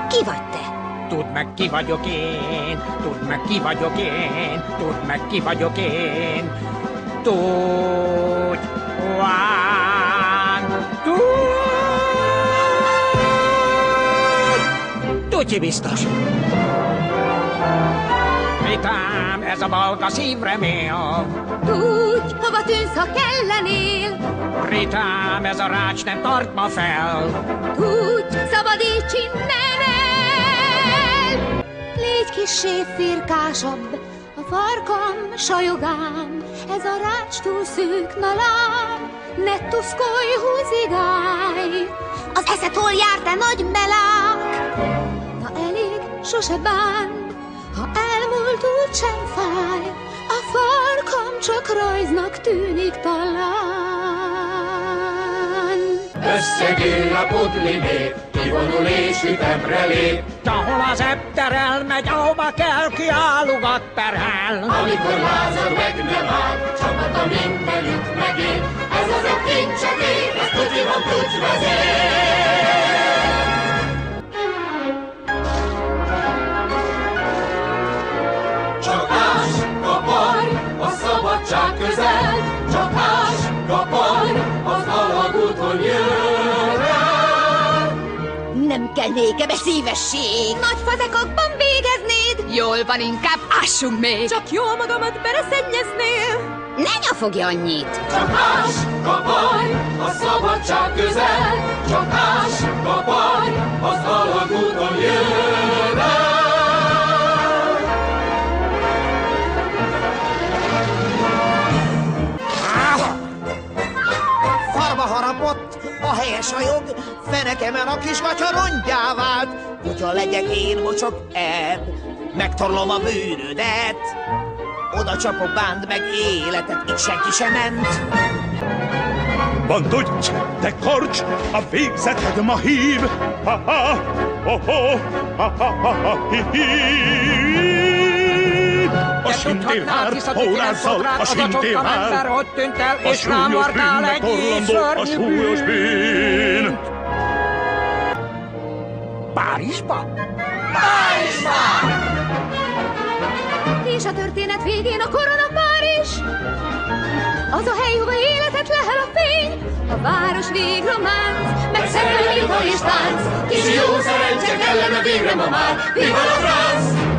Ki vagy te? Tudd meg, ki vagyok én, tudd meg, ki vagyok én, tudd meg, ki vagyok én. Tudj, tudj biztos. Ritám, ez a balga szívre mél. Tudj, hova tűnsz, ha kellenél. Ritám, ez a rács nem tart ma fel. Tudj, szabadíts innen el. Légy kissé firkásabb, a farkam sajogám, ez a rács túl szűk, na lám, ne tuszkolj, húzigálj. Az eszed hol jár, te nagy melák? Na elég, sose bán, ha elmúlt úgy sem fáj, a farkam csak rajznak tűnik talán. Összegyűl a pudli nép, kivonul és ütemre lép. Ahol az ebb terel megy, ahova kell, kiállugat perhel. Amikor lázad meg nem áll, csapata mindenütt megél. Ez az a kincset ér, ez tudjiban tudj vezér. Csak ás, kaparj, a szabadság közel. Csak ás, kaparj, az alagúton jön rá. Nem kell nékem egy szívesség. Nagy fazekakban végeznéd. Jól van, inkább ássunk még. Csak jól magamat beleszennyeznél. Ne nyafogj annyit. Csak ás, kaparj, a szabadság közel. Csak ás, kaparj, az alagúton jön rá. Farba harapott, a helyes a jog, fenekemen a kis gatya rongyá vált. Kutya legyek én, mocsok ebb, megtorlom a bűnödet. Oda csapok, bánd meg életet, itt senki sem ment. Bandodj, te karcs, a végzeted ma hív! Ha-ha, ho-ho, ha-ha, hi-hi! A sintélvár, órázzal, a sintélvár, hogy tűnt el, a és nem súlyos vartál bűn, egy megtorlandó, a súlyos bűn! Párizsba? És a történet végén a korona Párizs. Az a hely, hova életet lehel a fény. A város végrománc, meg szellemi és tánc. Kis jó szerencse kellene végre ma már, viva la France!